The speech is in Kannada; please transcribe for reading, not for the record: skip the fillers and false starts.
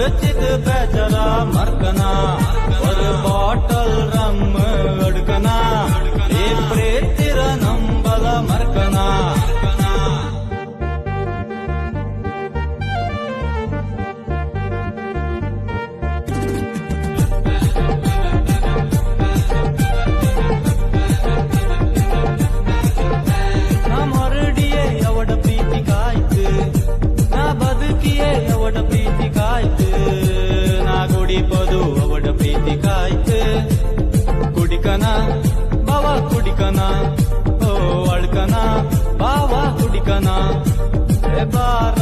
परिचित बेचारा मरकना और बॉटल रम अडकना ए प्रेतिर नंबल मरकना ಪದು ಅವಡ ಪ್ರೀತಿ ಕಾಯ್ತು ಕುಡಿಕನ ಬಾವ ಕುಡಿಕನ ಓ ಅಳ್ಕನ ಬಾವ ಕುಡಿಕನ ಬಾರ